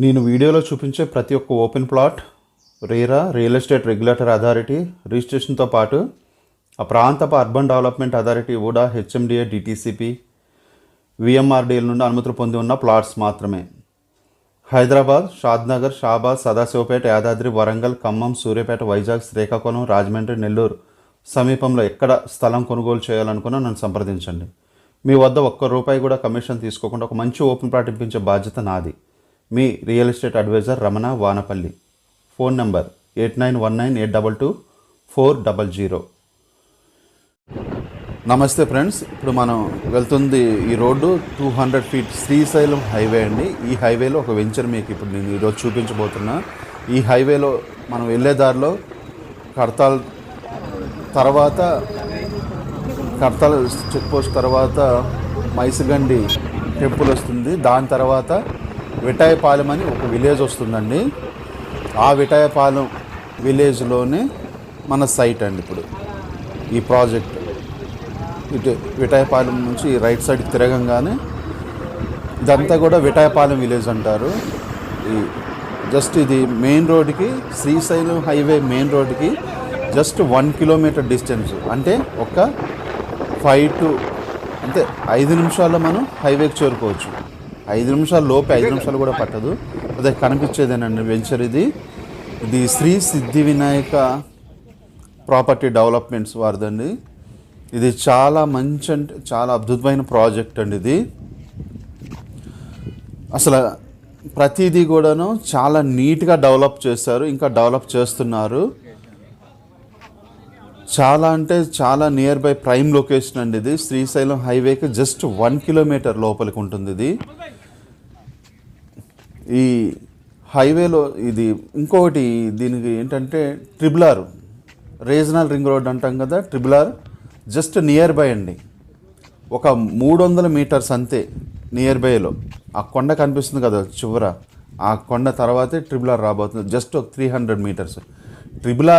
నేను వీడియోలో చూపించే ప్రతి ఒక్క open plot RERA real estate regulator authority రిజిస్ట్రేషన్తో పాటు ఆ ప్రాంతపు అర్బన్ డెవలప్మెంట్ అథారిటీ కూడా హెచ్ఎండిఏ డిటిసిపి విఎంఆర్డీఎల్ నుండి అనుమతులు పొంది ఉన్న ప్లాట్స్ మాత్రమే. హైదరాబాద్, షాద్నగర్, షాబాద్, సదాశివపేట, యాదాద్రి, వరంగల్, ఖమ్మం, సూర్యాపేట, వైజాగ్, శ్రీకాకుళం, రాజమండ్రి, నెల్లూరు సమీపంలో ఎక్కడ స్థలం కొనుగోలు చేయాలనుకున్నా నన్ను సంప్రదించండి. మీ వద్ద ఒక్క రూపాయి కూడా కమిషన్ తీసుకోకుండా ఒక మంచి ఓపెన్ ప్లాట్ ఇప్పించే బాధ్యత నాది. మీ real estate advisor Ramana Vanapalli. Phone number 8919822400. నమస్తే ఫ్రెండ్స్, ఇప్పుడు మనం వెళ్తుంది ఈ రోడ్డు 200 feet శ్రీశైలం హైవే అండి. ఈ హైవేలో ఒక వెంచర్ మీకు ఇప్పుడు నేను ఈరోజు చూపించబోతున్నా. ఈ హైవేలో మనం వెళ్ళే దారిలో కడతాల్ చెక్ పోస్ట్ తర్వాత మైసగండి టెంపుల్ వస్తుంది. దాని తర్వాత విటాయపాలెం అని ఒక విలేజ్ వస్తుందండి. ఆ విటాయపాలెం విలేజ్లోనే మన సైట్ అండి. ఇప్పుడు ఈ ప్రాజెక్ట్ ఇటు విటాయపాలెం నుంచి రైట్ సైడ్కి తిరగంగానే ఇదంతా కూడా విటాయపాలెం విలేజ్ అంటారు. జస్ట్ ఇది మెయిన్ రోడ్కి, శ్రీశైలం హైవే మెయిన్ రోడ్కి జస్ట్ 1 kilometer డిస్టెన్స్. అంటే ఒక 5 నిమిషాల్లో మనం హైవేకి చేరుకోవచ్చు. 5 నిమిషాల లోపే, 5 నిమిషాలు కూడా పట్టదు. అదే కనిపించేదేనండి వెంచర్. ఇది శ్రీ సిద్ధి వినాయక ప్రాపర్టీ డెవలప్మెంట్స్ వారిదండి. ఇది చాలా మంచి, అంటే చాలా అద్భుతమైన ప్రాజెక్ట్ అండి. ఇది అసలు ప్రతిదీ కూడాను చాలా నీట్గా డెవలప్ చేశారు, ఇంకా డెవలప్ చేస్తున్నారు. చాలా అంటే చాలా నియర్ బై ప్రైమ్ లొకేషన్ అండి. ఇది శ్రీశైలం హైవేకి జస్ట్ 1 kilometer లోపలికి ఉంటుంది. ఇది ఈ హైవేలో ఇది ఇంకొకటి దీనికి ఏంటంటే ట్రిబుల్ రీజనల్ రింగ్ రోడ్ అంటాం కదా, ట్రిబుల్ జస్ట్ నియర్ బై అండి. ఒక 300 meters అంతే నియర్ బైలో. ఆ కొండ కనిపిస్తుంది కదా చివర, ఆ కొండ తర్వాతే ట్రిబుల్ రాబోతుంది. జస్ట్ ఒక 300 meters. ట్రిబుల్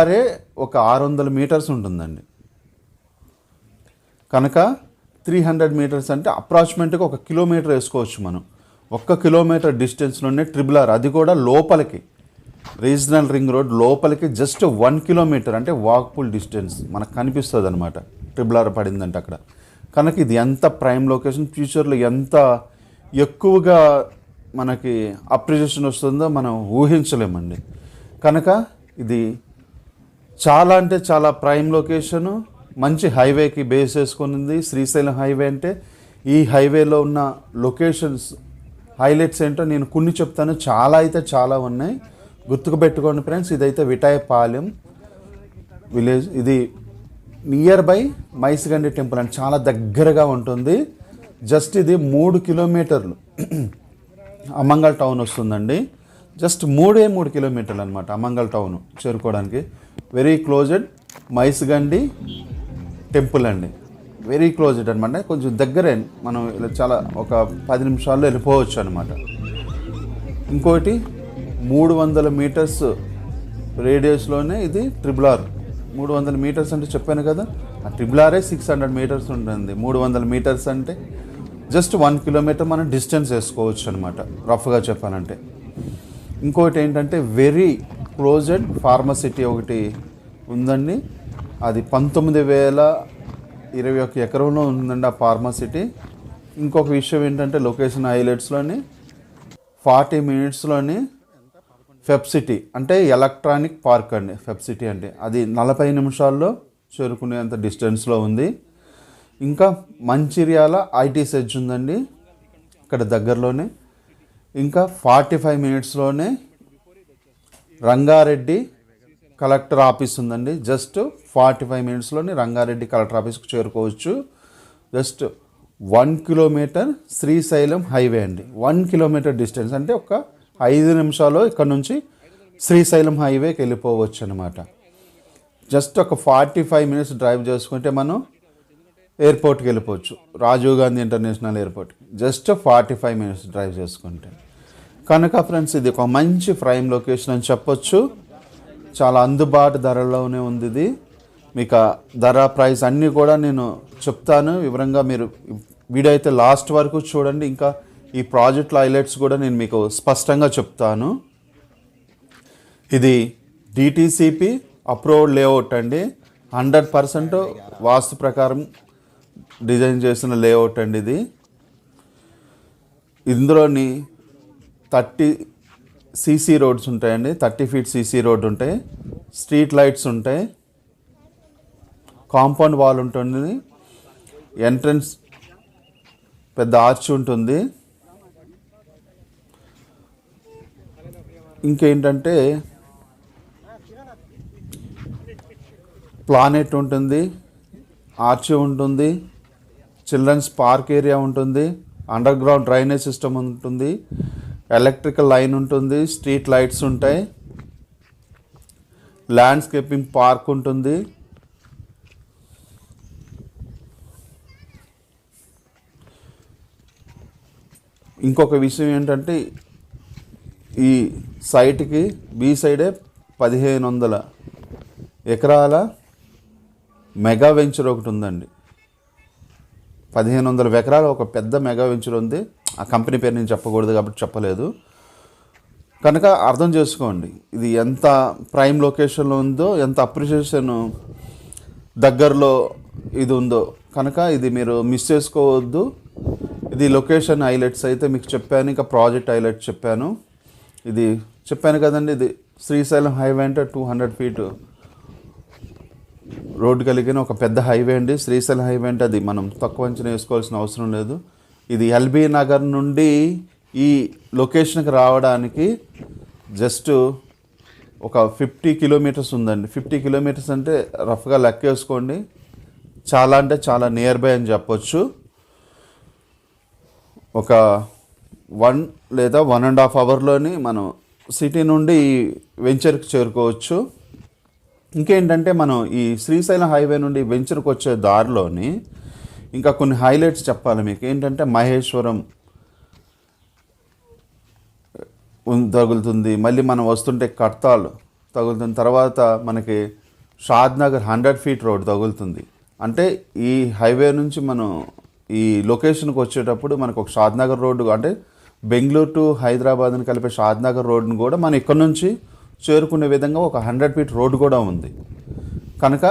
ఒక 600 meters ఉంటుందండి. కనుక 300 meters అంటే అప్రాక్సిమేట్గా 1 kilometer వేసుకోవచ్చు మనం. 1 kilometer డిస్టెన్స్లోనే ట్రిబుల్ అది కూడా లోపలికి, రీజనల్ రింగ్ రోడ్ లోపలికి జస్ట్ 1 kilometer అంటే వాక్ఫుల్ డిస్టెన్స్ మనకు కనిపిస్తుంది అనమాట. ట్రిబుల్ పడిందంటే అక్కడ. కనుక ఇది ఎంత ప్రైమ్ లొకేషన్, ఫ్యూచర్లో ఎంత ఎక్కువగా మనకి అప్రిషియేషన్ వస్తుందో మనం ఊహించలేమండి. కనుక ఇది చాలా అంటే చాలా ప్రైమ్ లొకేషను, మంచి హైవేకి బేస్ చేసుకునింది శ్రీశైలం హైవే. అంటే ఈ హైవేలో ఉన్న లొకేషన్స్ హైలైట్స్ ఏంటో నేను కొన్ని చెప్తాను. చాలా అయితే చాలా ఉన్నాయి, గుర్తుకుపెట్టుకోండి ఫ్రెండ్స్. ఇదైతే విటాయపాలెం విలేజ్. ఇది నియర్ బై మైసగండి టెంపుల్ అని చాలా దగ్గరగా ఉంటుంది. జస్ట్ ఇది 3 kilometer అమంగల్ టౌన్ వస్తుందండి. జస్ట్ 3 kilometer అనమాట అమంగల్ టౌన్ చేరుకోవడానికి. వెరీ క్లోజ్డ్ మైసగండి టెంపుల్ అండి. వెరీ క్లోజ్డ్ అనమాట, కొంచెం దగ్గరే. మనం చాలా ఒక 10 నిమిషాల్లో వెళ్ళిపోవచ్చు అనమాట. ఇంకోటి 300 meters రేడియస్లోనే ఇది ట్రిబుల్ 300 meters అంటే చెప్పాను కదా, ఆ ట్రిబుల్ 600 meters ఉంటుంది. 300 meters అంటే జస్ట్ 1 kilometer మనం డిస్టెన్స్ వేసుకోవచ్చు అనమాట, రఫ్గా చెప్పాలంటే. ఇంకోటి ఏంటంటే వెరీ క్లోజ్డ్ ఫార్మసిటీ ఒకటి ఉందండి. అది 19,021 ఎకరంలో ఉందండి ఆ ఫార్మసిటీ. ఇంకొక విషయం ఏంటంటే లొకేషన్ హైలైట్స్లోని 40 minutesలోని ఫెబ్సిటీ అంటే ఎలక్ట్రానిక్ పార్క్ అండి. ఫెబ్సిటీ అంటే అది 40 నిమిషాల్లో చేరుకునేంత డిస్టెన్స్లో ఉంది. ఇంకా మంచిర్యాల ఐటీ సెజ్ ఉందండి ఇక్కడ దగ్గరలోనే. ఇంకా 45 minutesలోనే రంగారెడ్డి కలెక్టర్ ఆఫీస్ ఉందండి. జస్ట్ 45 minutesలోనే రంగారెడ్డి కలెక్టర్ ఆఫీస్కి చేరుకోవచ్చు. జస్ట్ 1 kilometer శ్రీశైలం హైవే అండి. 1 kilometer డిస్టెన్స్ అంటే ఒక 5 నిమిషాలు ఇక్కడ నుంచి శ్రీశైలం హైవేకి వెళ్ళిపోవచ్చు అనమాట. జస్ట్ ఒక 45 minutes డ్రైవ్ చేసుకుంటే మనం ఎయిర్పోర్ట్కి వెళ్ళిపోవచ్చు, రాజీవ్ గాంధీ ఇంటర్నేషనల్ ఎయిర్పోర్ట్కి. జస్ట్ 45 minutes డ్రైవ్ చేసుకుంటే. కనుక ఫ్రెండ్స్ ఇది ఒక మంచి ప్రైమ్ లొకేషన్ అని చెప్పొచ్చు. చాలా అందుబాటు ధరలోనే ఉంది ఇది. మీకు ధర, ప్రైస్ అన్నీ కూడా నేను చెప్తాను వివరంగా. మీరు వీడియో అయితే లాస్ట్ వరకు చూడండి. ఇంకా ఈ ప్రాజెక్ట్ హైలైట్స్ కూడా నేను మీకు స్పష్టంగా చెప్తాను. ఇది డిటిసిపి అప్రూవ్డ్ లేఅవుట్ అండి. 100% వాస్తు ప్రకారం డిజైన్ చేసిన లేఅవుట్ అండి ఇది. ఇందులోని 30 సీసీ రోడ్స్ ఉంటాయండి. 30 ఫీట్ సీసీ రోడ్ ఉంటాయి. స్ట్రీట్ లైట్స్ ఉంటాయి. కాంపౌండ్ వాల్ ఉంటుంది. ఎంట్రన్స్ పెద్ద ఆర్చ్ ఉంటుంది. ఇంకేంటంటే ప్లానెట్ ఉంటుంది, ఆర్చ్ ఉంటుంది, చిల్డ్రన్స్ పార్క్ ఏరియా ఉంటుంది, అండర్ గ్రౌండ్ డ్రైనేజ్ సిస్టమ్ ఉంటుంది, ఎలక్ట్రికల్ లైన్ ఉంటుంది, స్ట్రీట్ లైట్స్ ఉంటాయి, ల్యాండ్స్కేపింగ్ పార్క్ ఉంటుంది. ఇంకొక విషయం ఏంటంటే ఈ సైట్కి బి సైడే 1500 ఎకరాల మెగా వెంచర్ ఒకటి ఉందండి. 1500 ఎకరాల ఒక పెద్ద మెగా వెంచర్ ఉంది. ఆ కంపెనీ పేరు నేను చెప్పకూడదు కాబట్టి చెప్పలేదు. కనుక అర్థం చేసుకోండి ఇది ఎంత ప్రైమ్ లొకేషన్లో ఉందో, ఎంత అప్రిషియేషన్ దగ్గరలో ఇది ఉందో. కనుక ఇది మీరు మిస్ చేసుకోవద్దు. ఇది లొకేషన్ హైలైట్స్ అయితే మీకు చెప్పాను. ఇంకా ప్రాజెక్ట్ హైలైట్స్ చెప్పాను. ఇది చెప్పాను కదండి, ఇది శ్రీశైలం హైవే అంటే 200 ఫీట్ రోడ్డు కలిగిన ఒక పెద్ద హైవే అండి. శ్రీశైలం హైవే అంటే అది మనం తక్కువ అంచనా వేసుకోవాల్సిన అవసరం లేదు. ఇది ఎల్బీ నగర్ నుండి ఈ లొకేషన్కి రావడానికి జస్ట్ ఒక 50 కిలోమీటర్స్ ఉందండి. 50 కిలోమీటర్స్ అంటే రఫ్గా లెక్క వేసుకోండి. చాలా అంటే చాలా నియర్ బై అని చెప్పొచ్చు. ఒక 1 లేదా 1.5 అవర్లోని మనం సిటీ నుండి ఈ వెంచర్కి చేరుకోవచ్చు. ఇంకేంటంటే మనం ఈ శ్రీశైలం హైవే నుండి వెంచర్కి వచ్చే దారిలోని ఇంకా కొన్ని హైలైట్స్ చెప్పాలి మీకు. ఏంటంటే మహేశ్వరం తగులుతుంది, మళ్ళీ మనం వస్తుంటే కడతాల్ తగులుతుంది, తర్వాత మనకి షాద్నగర్ 100 ఫీట్ రోడ్ తగులుతుంది. అంటే ఈ హైవే నుంచి మనం ఈ లొకేషన్కి వచ్చేటప్పుడు మనకు ఒక షాద్నగర్ రోడ్డు, అంటే బెంగళూరు టు హైదరాబాద్ని కలిపే షాద్నగర్ రోడ్డును కూడా మనం ఇక్కడ నుంచి చేరుకునే విధంగా ఒక 100 ఫీట్ రోడ్డు కూడా ఉంది. కనుక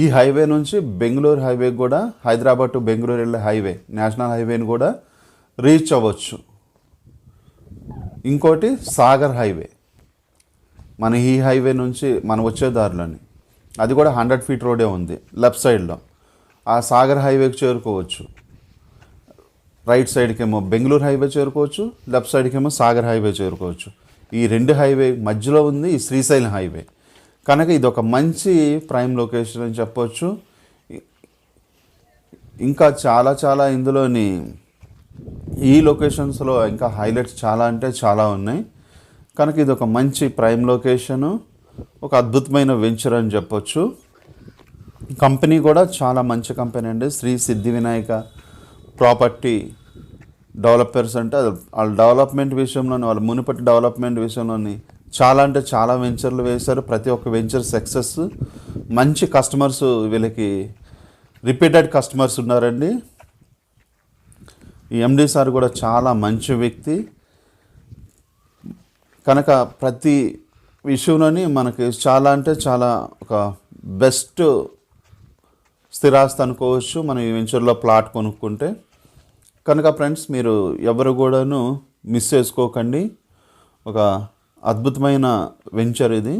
ఈ హైవే నుంచి బెంగళూరు హైవే కూడా, హైదరాబాద్ టు బెంగళూరు వెళ్ళే హైవే, నేషనల్ హైవేని కూడా రీచ్ అవ్వచ్చు. ఇంకోటి సాగర్ హైవే, మన ఈ హైవే నుంచి మనం వచ్చే దారిలోని అది కూడా 100 ఫీట్ రోడే ఉంది లెఫ్ట్ సైడ్లో. ఆ సాగర్ హైవేకి చేరుకోవచ్చు. రైట్ సైడ్కి ఏమో బెంగళూరు హైవే చేరుకోవచ్చు, లెఫ్ట్ సైడ్కి ఏమో సాగర్ హైవే చేరుకోవచ్చు. ఈ 2 హైవే మధ్యలో ఉంది ఈ శ్రీశైలం హైవే. కనుక ఇది ఒక మంచి ప్రైమ్ లొకేషన్ అని చెప్పొచ్చు. ఇంకా చాలా చాలా ఇందులోని ఈ లొకేషన్స్లో ఇంకా హైలైట్స్ చాలా అంటే చాలా ఉన్నాయి. కనుక ఇది ఒక మంచి ప్రైమ్ లొకేషను, ఒక అద్భుతమైన వెంచర్ అని చెప్పొచ్చు. కంపెనీ కూడా చాలా మంచి కంపెనీ అండి. శ్రీ సిద్ధి వినాయక ప్రాపర్టీ డెవలపర్స్ అంటే వాళ్ళ డెవలప్మెంట్ విషయంలోని, వాళ్ళ మునుపటి డెవలప్మెంట్ విషయంలోని చాలా అంటే చాలా వెంచర్లు వేశారు. ప్రతి ఒక్క వెంచర్ సక్సెస్. మంచి కస్టమర్స్, వీళ్ళకి రిపీటెడ్ కస్టమర్స్ ఉన్నారండి. ఈ ఎండి సార్ కూడా చాలా మంచి వ్యక్తి. కనుక ప్రతి విషయంలోని మనకి చాలా అంటే చాలా ఒక బెస్ట్ స్థిరాస్తి అనుకోవచ్చు మనం ఈ వెంచర్లో ప్లాట్ కొనుక్కుంటే. కనుక ఫ్రెండ్స్, మీరు ఎవరు కూడాను మిస్ చేసుకోకండి. ఒక అద్భుతమైన వెంచర్ ఇది.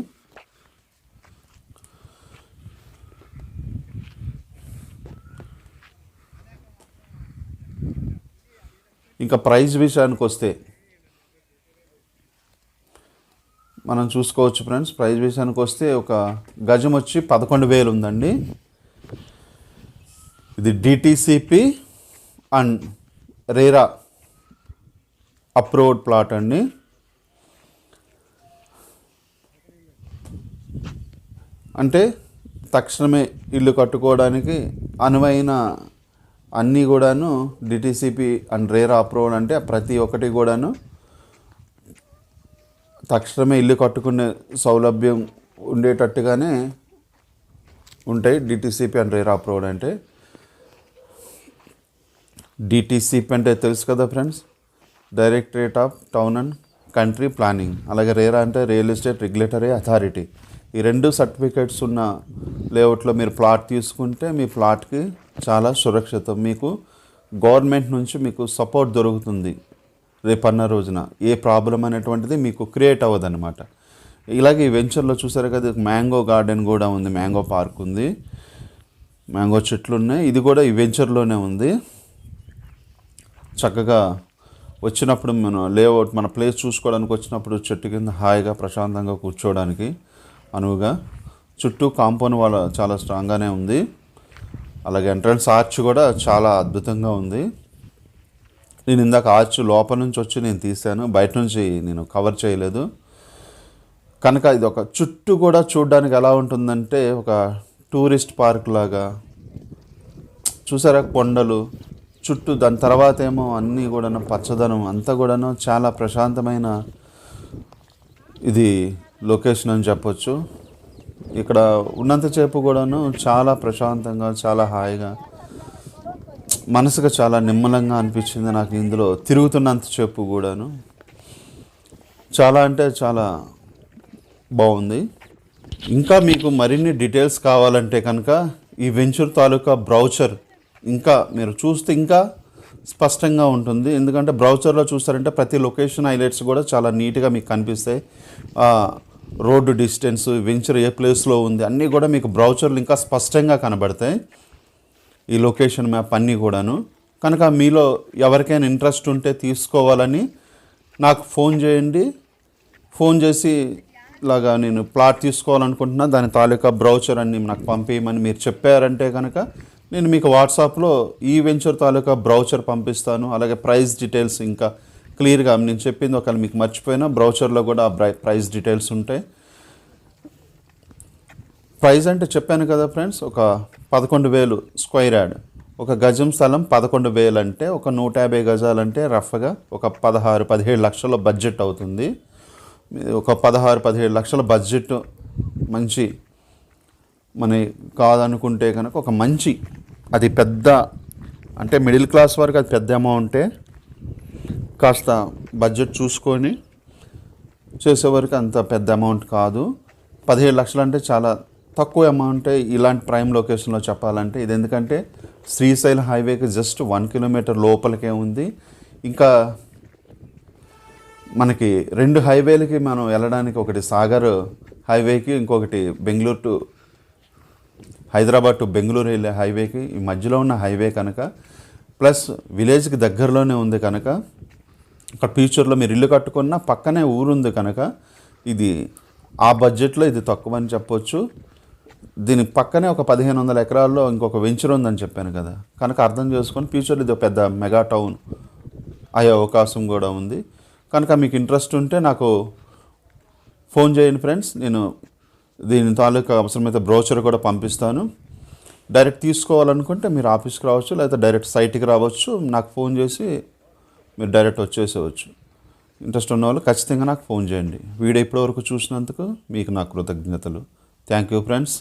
ఇంకా ప్రైస్ విషయానికి వస్తే మనం చూసుకోవచ్చు ఫ్రెండ్స్. ప్రైస్ విషయానికి వస్తే ఒక గజం వచ్చి 11,000 ఉందండి. ఇది DTCP and RERA approved plot అండి. అంటే తక్షణమే ఇల్లు కట్టుకోవడానికి అనువైన అన్నీ కూడాను డిటిసిపి అండ్ రేరా అప్రూవ్డ్. అంటే ప్రతి ఒక్కటి కూడాను తక్షణమే ఇల్లు కట్టుకునే సౌలభ్యం ఉండేటట్టుగానే ఉంటాయి డిటిసిపి అండ్ రేరా అప్రూవ్డ్ అంటే. డిటిసిపి అంటే తెలుసు కదా friends, directorate of town and country planning, అలాగే రేరా అంటే రియల్ ఎస్టేట్ రెగ్యులేటరీ అథారిటీ. ఈ 2 సర్టిఫికేట్స్ ఉన్న లేఅవుట్లో మీరు ప్లాట్ తీసుకుంటే మీ ప్లాట్కి చాలా సురక్షితం. మీకు గవర్నమెంట్ నుంచి మీకు సపోర్ట్ దొరుకుతుంది. రేపన్న రోజున ఏ ప్రాబ్లం అనేటువంటిది మీకు క్రియేట్ అవ్వదన్నమాట. ఇలాగే ఈ వెంచర్లో చూసారు కదా, మ్యాంగో గార్డెన్ కూడా ఉంది, మ్యాంగో పార్క్ ఉంది, మ్యాంగో చెట్లు ఉన్నాయి. ఇది కూడా ఈ వెంచర్లోనే ఉంది. చక్కగా వచ్చినప్పుడు మనం లేఅవుట్ మన ప్లేస్ చూసుకోవడానికి వచ్చినప్పుడు చెట్టు కింద హాయిగా ప్రశాంతంగా కూర్చోవడానికి అనువుగా. చుట్టూ కాంపౌండ్ వాళ్ళ చాలా స్ట్రాంగ్గానే ఉంది. అలాగే ఎంట్రన్స్ ఆర్చ్ కూడా చాలా అద్భుతంగా ఉంది. నేను ఇందాక ఆర్చ్ లోపల నుంచి వచ్చి నేను తీశాను, బయట నుంచి నేను కవర్ చేయలేదు. కనుక ఇది ఒక చుట్టూ కూడా చూడడానికి ఎలా ఉంటుందంటే ఒక టూరిస్ట్ పార్క్ లాగా. చూసారా కొండలు చుట్టూ, దాని తర్వాత ఏమో అన్నీ కూడా పచ్చదనం అంతా కూడాను చాలా ప్రశాంతమైన ఇది లొకేషన్ అని చెప్పొచ్చు. ఇక్కడ ఉన్నంతసేపు కూడాను చాలా ప్రశాంతంగా, చాలా హాయిగా, మనసుకు చాలా నిమ్మలంగా అనిపించింది నాకు ఇందులో తిరుగుతున్నంతసేపు కూడాను. చాలా అంటే చాలా బాగుంది. ఇంకా మీకు మరిన్ని డీటెయిల్స్ కావాలంటే కనుక ఈ వెంచర్ తాలూకా బ్రౌచర్ ఇంకా మీరు చూస్తే ఇంకా స్పష్టంగా ఉంటుంది. ఎందుకంటే బ్రౌచర్లో చూస్తారంటే ప్రతి లొకేషన్ హైలైట్స్ కూడా చాలా నీట్గా మీకు కనిపిస్తాయి. రోడ్డు డిస్టెన్స్, వెంచర్ ఏ ప్లేస్లో ఉంది అన్నీ కూడా మీకు బ్రౌచర్లు ఇంకా స్పష్టంగా కనబడతాయి. ఈ లొకేషన్ మ్యాప్ అన్నీ కూడాను. కనుక మీలో ఎవరికైనా ఇంట్రెస్ట్ ఉంటే తీసుకోవాలని నాకు ఫోన్ చేయండి. ఫోన్ చేసి ఇలాగా నేను ప్లాట్ తీసుకోవాలనుకుంటున్నా, దాని తాలూకా బ్రౌచర్ అన్ని నాకు పంపేయమని మీరు చెప్పారంటే కనుక నేను మీకు వాట్సాప్లో ఈ వెంచర్ తాలూకా బ్రౌచర్ పంపిస్తాను. అలాగే ప్రైస్ డీటెయిల్స్ ఇంకా క్లియర్గా నేను చెప్పింది ఒకవేళ మీకు మర్చిపోయినా బ్రౌచర్లో కూడా ప్రైస్ డీటెయిల్స్ ఉంటాయి. ప్రైస్ అంటే చెప్పాను కదా ఫ్రెండ్స్, ఒక 11,000 స్క్వేర్ యార్డ్, ఒక గజం స్థలం 11,000 అంటే ఒక 150 గజాలంటే రఫ్గా ఒక 16-17 లక్షల బడ్జెట్ అవుతుంది. ఒక 16-17 లక్షల బడ్జెట్ మంచి మన కాదనుకుంటే కనుక ఒక మంచి, అది పెద్ద అంటే మిడిల్ క్లాస్ వరకు అది పెద్ద అమౌంటే, కాస్త బడ్జెట్ చూసుకొని చేసేవరకు అంత పెద్ద అమౌంట్ కాదు. 17 లక్షలు అంటే చాలా తక్కువ అమౌంటే ఇలాంటి ప్రైమ్ లొకేషన్లో చెప్పాలంటే. ఇది ఎందుకంటే శ్రీశైలం హైవేకి జస్ట్ 1 కిలోమీటర్ లోపలికే ఉంది. ఇంకా మనకి 2 హైవేలకి మనం వెళ్ళడానికి, ఒకటి సాగర్ హైవేకి, ఇంకొకటి బెంగళూరు టు హైదరాబాద్ టు బెంగళూరు వెళ్ళే హైవేకి ఈ మధ్యలో ఉన్న హైవే కనుక, ప్లస్ విలేజ్కి దగ్గరలోనే ఉంది కనుక, ఒక ఫ్యూచర్లో మీరు ఇల్లు కట్టుకున్న పక్కనే ఊరుంది కనుక ఇది ఆ బడ్జెట్లో ఇది తక్కువ అని చెప్పొచ్చు. దీని పక్కనే ఒక 1,500 ఎకరాల్లో ఇంకొక వెంచర్ ఉందని చెప్పాను కదా, కనుక అర్థం చేసుకొని ఫ్యూచర్లో ఇది ఒక పెద్ద మెగా టౌన్ అయ్యే అవకాశం కూడా ఉంది. కనుక మీకు ఇంట్రెస్ట్ ఉంటే నాకు ఫోన్ చేయండి ఫ్రెండ్స్. నేను దీని తాలూకా అవసరమైతే బ్రోచర్ కూడా పంపిస్తాను. డైరెక్ట్ తీసుకోవాలనుకుంటే మీరు ఆఫీస్కి రావచ్చు, లేదా డైరెక్ట్ సైట్కి రావచ్చు. నాకు ఫోన్ చేసి మీరు డైరెక్ట్ వచ్చేసేవచ్చు. ఇంట్రెస్ట్ ఉన్న వాళ్ళు ఖచ్చితంగా నాకు ఫోన్ చేయండి. వీడియో ఇప్పటివరకు చూసినందుకు మీకు నా కృతజ్ఞతలు. Thank you friends.